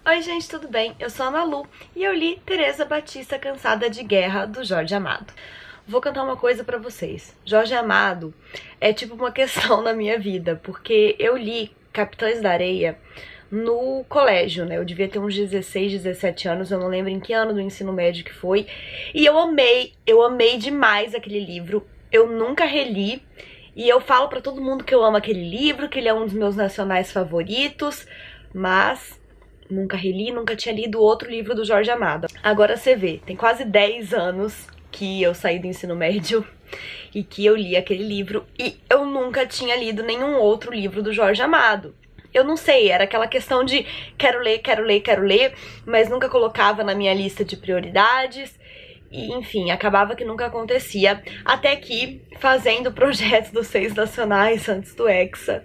Oi gente, tudo bem? Eu sou a Ana Lu e eu li Teresa Batista Cansada de Guerra, do Jorge Amado. Vou cantar uma coisa pra vocês. Jorge Amado é tipo uma questão na minha vida, porque eu li Capitães da Areia no colégio, né? Eu devia ter uns 16, 17 anos, eu não lembro em que ano do ensino médio que foi. E eu amei demais aquele livro. Eu nunca reli e eu falo pra todo mundo que eu amo aquele livro, que ele é um dos meus nacionais favoritos, mas nunca reli, nunca tinha lido outro livro do Jorge Amado. Agora você vê, tem quase 10 anos que eu saí do ensino médio e que eu li aquele livro e eu nunca tinha lido nenhum outro livro do Jorge Amado. Eu não sei, era aquela questão de quero ler, mas nunca colocava na minha lista de prioridades. E, enfim, acabava que nunca acontecia, até que, fazendo o projeto dos 6 nacionais antes do Hexa,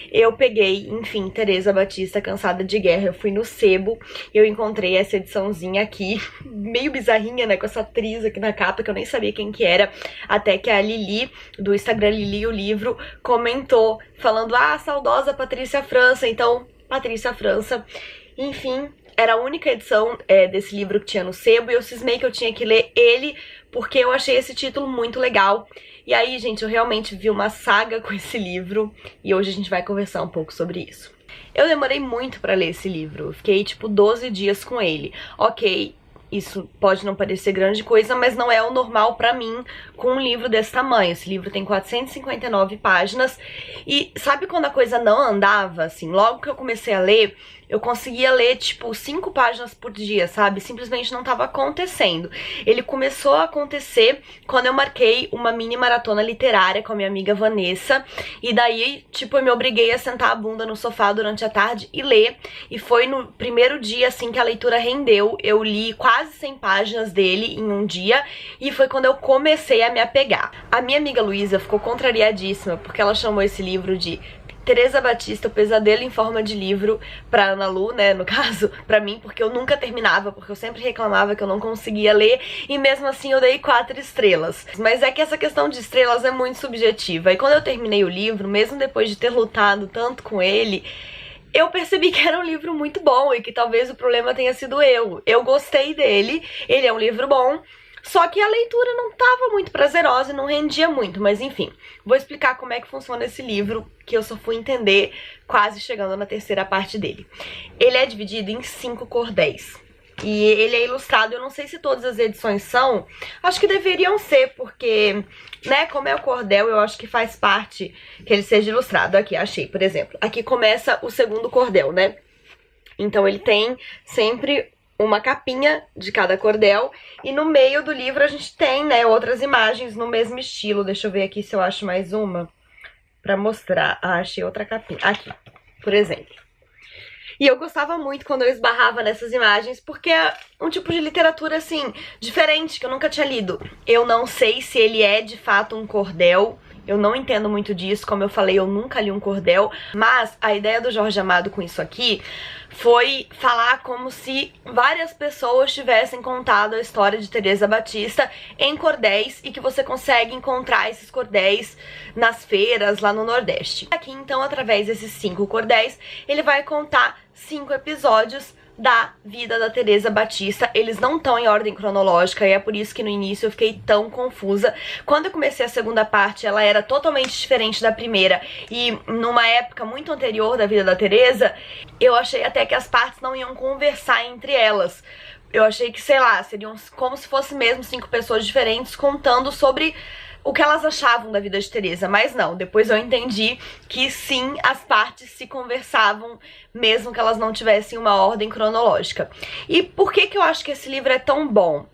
eu peguei, enfim, Teresa Batista Cansada de Guerra. Eu fui no Sebo, eu encontrei essa ediçãozinha aqui, meio bizarrinha, né, com essa atriz aqui na capa, que eu nem sabia quem que era, até que a Lili, do Instagram Lili o Livro, comentou, falando, saudosa Patrícia França. Então, Patrícia França, enfim, era a única edição desse livro que tinha no Sebo e eu cismei que eu tinha que ler ele porque eu achei esse título muito legal. E aí, gente, eu realmente vi uma saga com esse livro e hoje a gente vai conversar um pouco sobre isso. Eu demorei muito pra ler esse livro, eu fiquei tipo 12 dias com ele. Ok, isso pode não parecer grande coisa, mas não é o normal pra mim com um livro desse tamanho. Esse livro tem 459 páginas e sabe quando a coisa não andava, assim? Logo que eu comecei a ler, eu conseguia ler, tipo, 5 páginas por dia, sabe? Simplesmente não tava acontecendo. Ele começou a acontecer quando eu marquei uma mini maratona literária com a minha amiga Vanessa. E daí, tipo, eu me obriguei a sentar a bunda no sofá durante a tarde e ler. E foi no primeiro dia, assim, que a leitura rendeu. Eu li quase 100 páginas dele em um dia. E foi quando eu comecei a me apegar. A minha amiga Luísa ficou contrariadíssima, porque ela chamou esse livro de Teresa Batista, o Pesadelo em Forma de Livro, pra Ana Lu, né, no caso, pra mim, porque eu nunca terminava, porque eu sempre reclamava que eu não conseguia ler, e mesmo assim eu dei 4 estrelas. Mas é que essa questão de estrelas é muito subjetiva, e quando eu terminei o livro, mesmo depois de ter lutado tanto com ele, eu percebi que era um livro muito bom, e que talvez o problema tenha sido eu. Eu gostei dele, ele é um livro bom, só que a leitura não estava muito prazerosa e não rendia muito, mas enfim, vou explicar como é que funciona esse livro, que eu só fui entender quase chegando na terceira parte dele. Ele é dividido em 5 cordéis e ele é ilustrado. Eu não sei se todas as edições são, acho que deveriam ser, porque, né, como é o cordel, eu acho que faz parte que ele seja ilustrado. Aqui, achei, por exemplo, aqui começa o segundo cordel, né? Então ele tem sempre uma capinha de cada cordel, e no meio do livro a gente tem, né, outras imagens no mesmo estilo. Deixa eu ver aqui se eu acho mais uma pra mostrar. Achei outra capinha. Aqui, por exemplo. E eu gostava muito quando eu esbarrava nessas imagens, porque é um tipo de literatura, assim, diferente, que eu nunca tinha lido. Eu não sei se ele é, de fato, um cordel. Eu não entendo muito disso, como eu falei, eu nunca li um cordel, mas a ideia do Jorge Amado com isso aqui foi falar como se várias pessoas tivessem contado a história de Teresa Batista em cordéis e que você consegue encontrar esses cordéis nas feiras lá no Nordeste. Aqui, então, através desses 5 cordéis, ele vai contar 5 episódios da vida da Teresa Batista. Eles não estão em ordem cronológica e é por isso que no início eu fiquei tão confusa. Quando eu comecei a segunda parte, ela era totalmente diferente da primeira e numa época muito anterior da vida da Teresa, eu achei até que as partes não iam conversar entre elas. Eu achei que, sei lá, seriam como se fosse mesmo 5 pessoas diferentes contando sobre o que elas achavam da vida de Teresa, mas não, depois eu entendi que sim, as partes se conversavam, mesmo que elas não tivessem uma ordem cronológica. E por que que eu acho que esse livro é tão bom?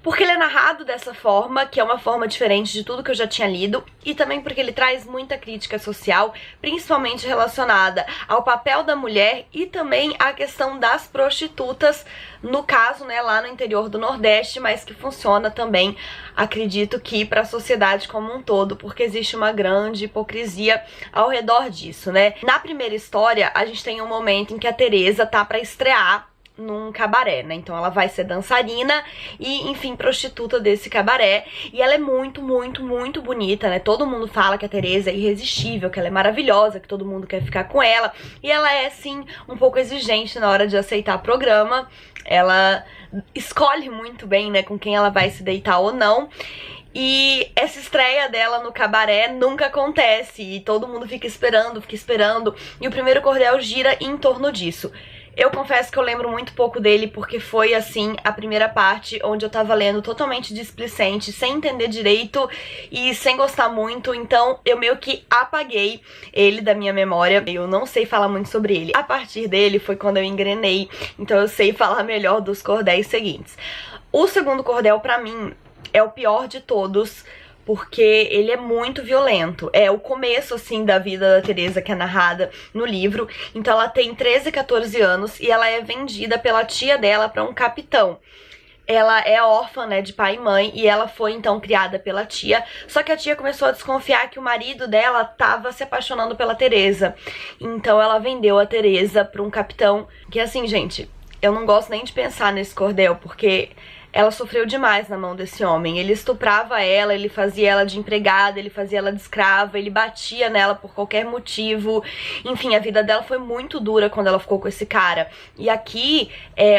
Porque ele é narrado dessa forma, que é uma forma diferente de tudo que eu já tinha lido, e também porque ele traz muita crítica social, principalmente relacionada ao papel da mulher e também à questão das prostitutas, no caso, né, lá no interior do Nordeste, mas que funciona também, acredito que para a sociedade como um todo, porque existe uma grande hipocrisia ao redor disso, né? Na primeira história, a gente tem um momento em que a Teresa tá para estrear num cabaré, né? Então ela vai ser dançarina e, enfim, prostituta desse cabaré. E ela é muito, muito, muito bonita, né? Todo mundo fala que a Teresa é irresistível, que ela é maravilhosa, que todo mundo quer ficar com ela. E ela é, sim, um pouco exigente na hora de aceitar programa. Ela escolhe muito bem, né, com quem ela vai se deitar ou não. E essa estreia dela no cabaré nunca acontece e todo mundo fica esperando, e o primeiro cordel gira em torno disso. Eu confesso que eu lembro muito pouco dele porque foi, assim, a primeira parte onde eu tava lendo totalmente displicente, sem entender direito e sem gostar muito, então eu meio que apaguei ele da minha memória. Eu não sei falar muito sobre ele. A partir dele foi quando eu engrenei, então eu sei falar melhor dos cordéis seguintes. O segundo cordel, pra mim, é o pior de todos, porque ele é muito violento. É o começo, assim, da vida da Teresa, que é narrada no livro. Então ela tem 13, 14 anos e ela é vendida pela tia dela pra um capitão. Ela é órfã, né, de pai e mãe, e ela foi, então, criada pela tia. Só que a tia começou a desconfiar que o marido dela tava se apaixonando pela Teresa. Então ela vendeu a Teresa pra um capitão que, assim, gente, eu não gosto nem de pensar nesse cordel, porque ela sofreu demais na mão desse homem. Ele estuprava ela, ele fazia ela de empregada, ele fazia ela de escrava, ele batia nela por qualquer motivo. Enfim, a vida dela foi muito dura quando ela ficou com esse cara. E aqui,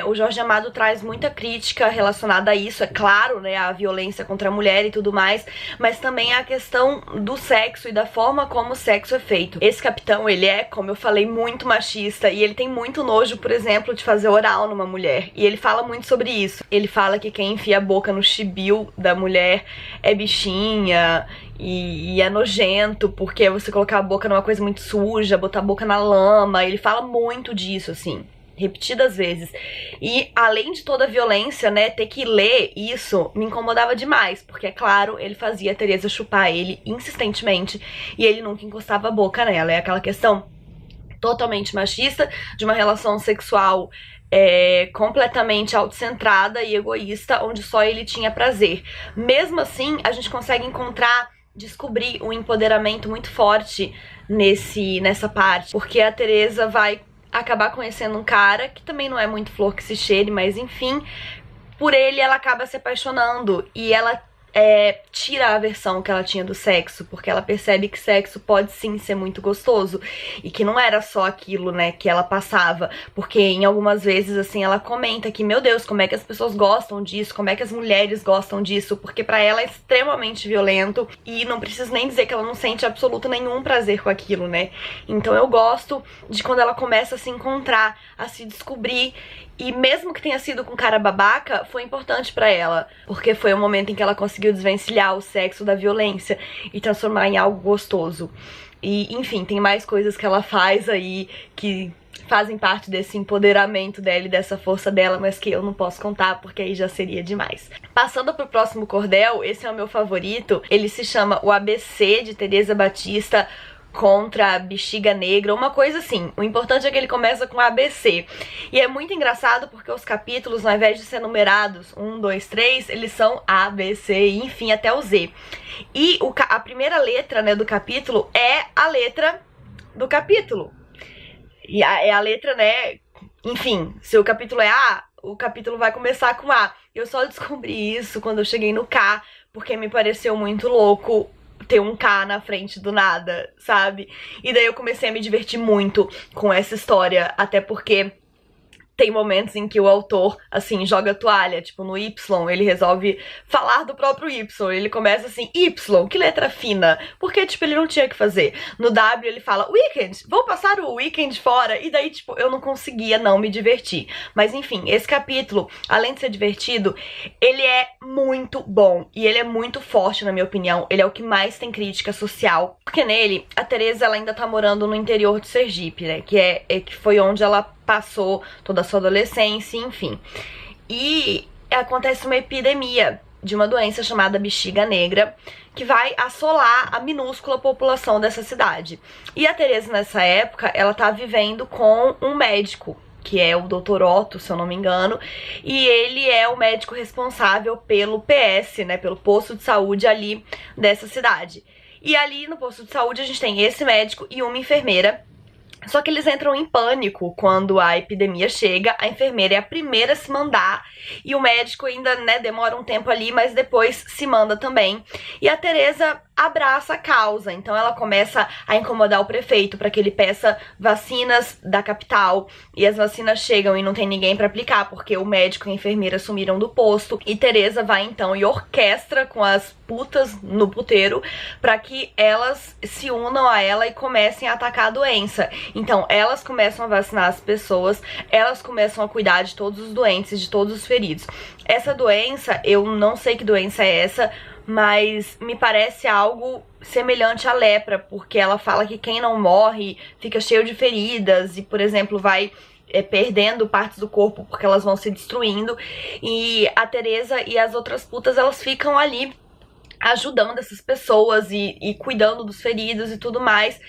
o Jorge Amado traz muita crítica relacionada a isso, é claro, né, a violência contra a mulher e tudo mais, mas também a questão do sexo e da forma como o sexo é feito. Esse capitão, ele é, como eu falei, muito machista e ele tem muito nojo, por exemplo, de fazer oral numa mulher. E ele fala muito sobre isso. Ele fala que quem enfia a boca no chibio da mulher é bichinha e é nojento, porque você colocar a boca numa coisa muito suja, botar a boca na lama. Ele fala muito disso, assim, repetidas vezes. E além de toda a violência, né, ter que ler isso me incomodava demais, porque, é claro, ele fazia a Teresa chupar ele insistentemente e ele nunca encostava a boca nela. É aquela questão totalmente machista de uma relação sexual completamente autocentrada e egoísta, onde só ele tinha prazer. Mesmo assim, a gente consegue descobrir um empoderamento muito forte nessa parte, porque a Teresa vai acabar conhecendo um cara que também não é muito flor que se cheire, mas enfim, por ele ela acaba se apaixonando e ela tira a aversão que ela tinha do sexo, porque ela percebe que sexo pode sim ser muito gostoso e que não era só aquilo, né, que ela passava, porque em algumas vezes, assim, ela comenta que, meu Deus, como é que as pessoas gostam disso, como é que as mulheres gostam disso, porque pra ela é extremamente violento e não preciso nem dizer que ela não sente absoluto nenhum prazer com aquilo, né. Então eu gosto de quando ela começa a se encontrar, a se descobrir. E mesmo que tenha sido com cara babaca, foi importante pra ela, porque foi o momento em que ela conseguiu desvencilhar o sexo da violência e transformar em algo gostoso. E, enfim, tem mais coisas que ela faz aí que fazem parte desse empoderamento dela e dessa força dela, mas que eu não posso contar porque aí já seria demais. Passando pro próximo cordel, esse é o meu favorito. Ele se chama O ABC, de Teresa Batista contra a Bexiga Negra, uma coisa assim. O importante é que ele começa com ABC. E é muito engraçado porque os capítulos, ao invés de ser numerados 1, 2, 3, eles são A, B, C, enfim, até o Z. E a primeira letra, né, do capítulo é a letra do capítulo. E é a letra, né, enfim, se o capítulo é A, o capítulo vai começar com A. Eu só descobri isso quando eu cheguei no K, porque me pareceu muito louco ter um K na frente do nada, sabe? E daí eu comecei a me divertir muito com essa história, até porque tem momentos em que o autor, assim, joga a toalha, tipo no Y, ele resolve falar do próprio Y, ele começa assim, Y, que letra fina, porque, tipo, ele não tinha o que fazer. No W ele fala, weekend, vou passar o weekend fora, e daí, tipo, eu não conseguia não me divertir. Mas, enfim, esse capítulo, além de ser divertido, ele é muito bom, e ele é muito forte, na minha opinião, ele é o que mais tem crítica social, porque nele, a Teresa, ela ainda tá morando no interior de Sergipe, né, que foi onde ela passou toda a sua adolescência, enfim. E acontece uma epidemia de uma doença chamada Bexiga Negra, que vai assolar a minúscula população dessa cidade. E a Teresa, nessa época, ela tá vivendo com um médico, que é o Dr. Otto, se eu não me engano, e ele é o médico responsável pelo PS, né, pelo posto de saúde ali dessa cidade. E ali no posto de saúde a gente tem esse médico e uma enfermeira. Só que eles entram em pânico quando a epidemia chega, a enfermeira é a primeira a se mandar e o médico ainda, né, demora um tempo ali, mas depois se manda também. E a Teresa abraça a causa, então ela começa a incomodar o prefeito para que ele peça vacinas da capital, e as vacinas chegam e não tem ninguém para aplicar porque o médico e a enfermeira sumiram do posto, e Teresa vai então e orquestra com as putas no puteiro para que elas se unam a ela e comecem a atacar a doença. Então elas começam a vacinar as pessoas, elas começam a cuidar de todos os doentes, de todos os feridos. Essa doença, eu não sei que doença é essa, mas me parece algo semelhante à lepra, porque ela fala que quem não morre fica cheio de feridas e, por exemplo, vai perdendo partes do corpo porque elas vão se destruindo. E a Teresa e as outras putas, elas ficam ali ajudando essas pessoas e cuidando dos feridos e tudo mais.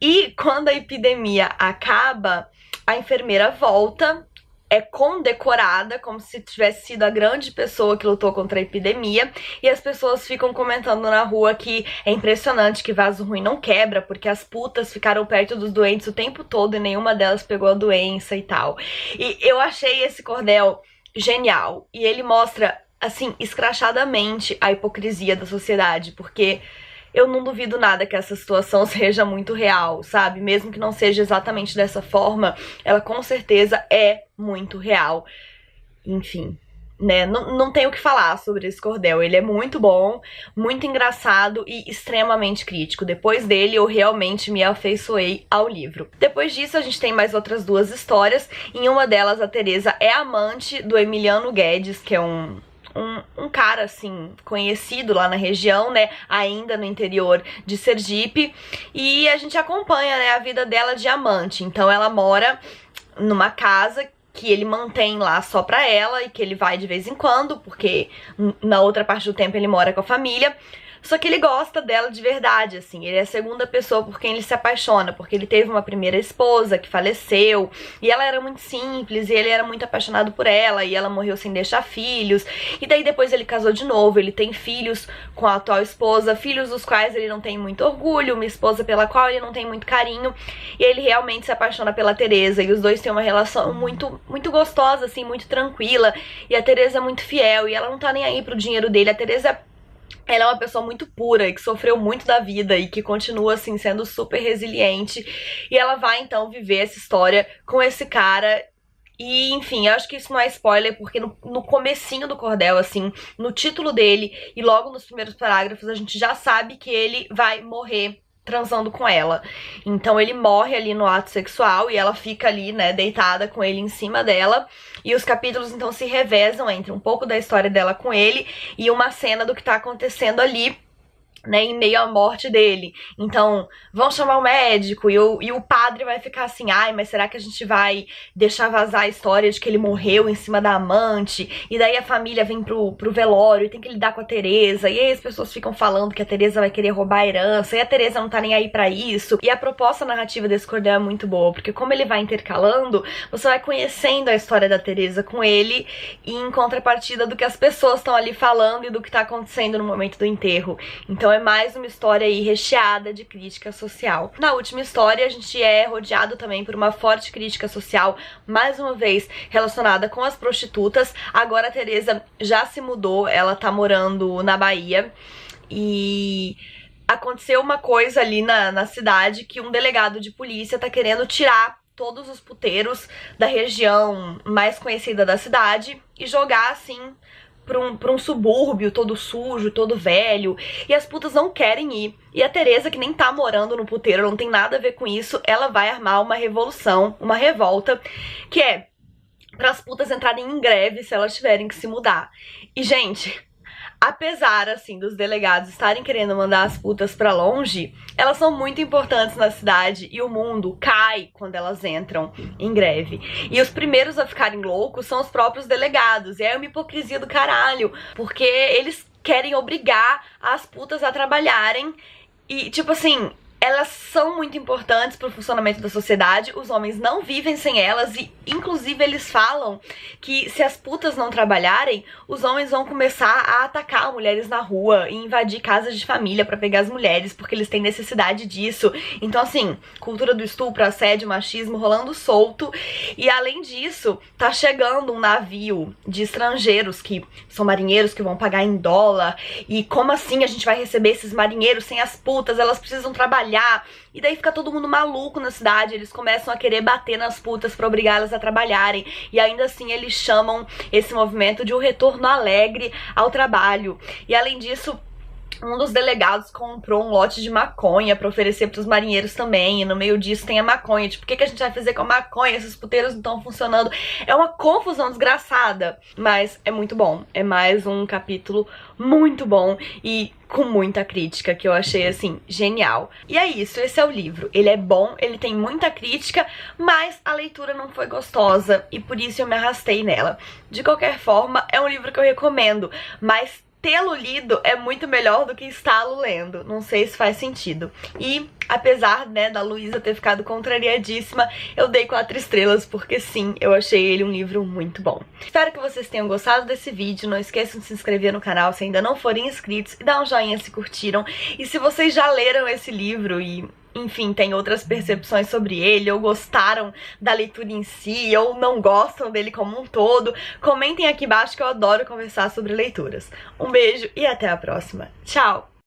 E quando a epidemia acaba, a enfermeira volta, é condecorada como se tivesse sido a grande pessoa que lutou contra a epidemia, e as pessoas ficam comentando na rua que é impressionante que vaso ruim não quebra, porque as putas ficaram perto dos doentes o tempo todo e nenhuma delas pegou a doença e tal. E eu achei esse cordel genial, e ele mostra, assim, escrachadamente a hipocrisia da sociedade, porque eu não duvido nada que essa situação seja muito real, sabe? Mesmo que não seja exatamente dessa forma, ela com certeza é muito real. Enfim, né? Não tenho o que falar sobre esse cordel. Ele é muito bom, muito engraçado e extremamente crítico. Depois dele, eu realmente me afeiçoei ao livro. Depois disso, a gente tem mais outras duas histórias. Em uma delas, a Teresa é amante do Emiliano Guedes, que é um cara, assim, conhecido lá na região, né, ainda no interior de Sergipe, e a gente acompanha, né, a vida dela de amante. Então ela mora numa casa que ele mantém lá só pra ela e que ele vai de vez em quando, porque na outra parte do tempo ele mora com a família. Só que ele gosta dela de verdade, assim. Ele é a segunda pessoa por quem ele se apaixona, porque ele teve uma primeira esposa que faleceu, e ela era muito simples, e ele era muito apaixonado por ela, e ela morreu sem deixar filhos. E daí depois ele casou de novo, ele tem filhos com a atual esposa, filhos dos quais ele não tem muito orgulho, uma esposa pela qual ele não tem muito carinho, e ele realmente se apaixona pela Teresa, e os dois têm uma relação muito gostosa, assim, muito tranquila, e a Teresa é muito fiel, e ela não tá nem aí pro dinheiro dele. A Teresa, ela é uma pessoa muito pura e que sofreu muito da vida e que continua, assim, sendo super resiliente. E ela vai, então, viver essa história com esse cara. E, enfim, eu acho que isso não é spoiler, porque no comecinho do cordel, assim, no título dele e logo nos primeiros parágrafos, a gente já sabe que ele vai morrer transando com ela. Então ele morre ali no ato sexual e ela fica ali, né, deitada com ele em cima dela. E os capítulos então se revezam entre um pouco da história dela com ele e uma cena do que tá acontecendo ali, né, em meio à morte dele. Então, vão chamar o médico e o padre vai ficar assim, ai, mas será que a gente vai deixar vazar a história de que ele morreu em cima da amante? E daí a família vem pro velório e tem que lidar com a Teresa, e aí as pessoas ficam falando que a Teresa vai querer roubar a herança, e a Teresa não tá nem aí pra isso. E a proposta narrativa desse cordel é muito boa, porque como ele vai intercalando, você vai conhecendo a história da Teresa com ele, e em contrapartida do que as pessoas estão ali falando e do que tá acontecendo no momento do enterro. Então é mais uma história aí recheada de crítica social. Na última história, a gente é rodeado também por uma forte crítica social, mais uma vez relacionada com as prostitutas. Agora a Teresa já se mudou, ela tá morando na Bahia, e aconteceu uma coisa ali na cidade que um delegado de polícia tá querendo tirar todos os puteiros da região mais conhecida da cidade e jogar, assim, pra um subúrbio todo sujo, todo velho, e as putas não querem ir. E a Teresa, que nem tá morando no puteiro, não tem nada a ver com isso, ela vai armar uma revolução, uma revolta, que é para as putas entrarem em greve se elas tiverem que se mudar. E, gente, apesar, assim, dos delegados estarem querendo mandar as putas pra longe, elas são muito importantes na cidade e o mundo cai quando elas entram em greve. E os primeiros a ficarem loucos são os próprios delegados. E é uma hipocrisia do caralho, porque eles querem obrigar as putas a trabalharem e, tipo assim, elas são muito importantes para o funcionamento da sociedade, os homens não vivem sem elas e, inclusive, eles falam que se as putas não trabalharem, os homens vão começar a atacar mulheres na rua e invadir casas de família para pegar as mulheres, porque eles têm necessidade disso. Então, assim, cultura do estupro, assédio, machismo rolando solto. E, além disso, tá chegando um navio de estrangeiros que são marinheiros que vão pagar em dólar. E como assim a gente vai receber esses marinheiros sem as putas? Elas precisam trabalhar. E daí fica todo mundo maluco na cidade, eles começam a querer bater nas putas pra obrigá-las a trabalharem, e ainda assim eles chamam esse movimento de um retorno alegre ao trabalho. E além disso, um dos delegados comprou um lote de maconha pra oferecer pros marinheiros também, e no meio disso tem a maconha. Tipo, o que a gente vai fazer com a maconha? Esses puteiros não estão funcionando. É uma confusão desgraçada, mas é muito bom. É mais um capítulo muito bom e com muita crítica, que eu achei, assim, genial. E é isso, esse é o livro. Ele é bom, ele tem muita crítica, mas a leitura não foi gostosa e por isso eu me arrastei nela. De qualquer forma, é um livro que eu recomendo, mas tê-lo lido é muito melhor do que estar-lo lendo. Não sei se faz sentido. E, apesar, né, da Luísa ter ficado contrariadíssima, eu dei 4 estrelas, porque sim, eu achei ele um livro muito bom. Espero que vocês tenham gostado desse vídeo. Não esqueçam de se inscrever no canal se ainda não forem inscritos e dar um joinha se curtiram. E se vocês já leram esse livro e, enfim, tem outras percepções sobre ele, ou gostaram da leitura em si, ou não gostam dele como um todo, comentem aqui embaixo que eu adoro conversar sobre leituras. Um beijo e até a próxima. Tchau!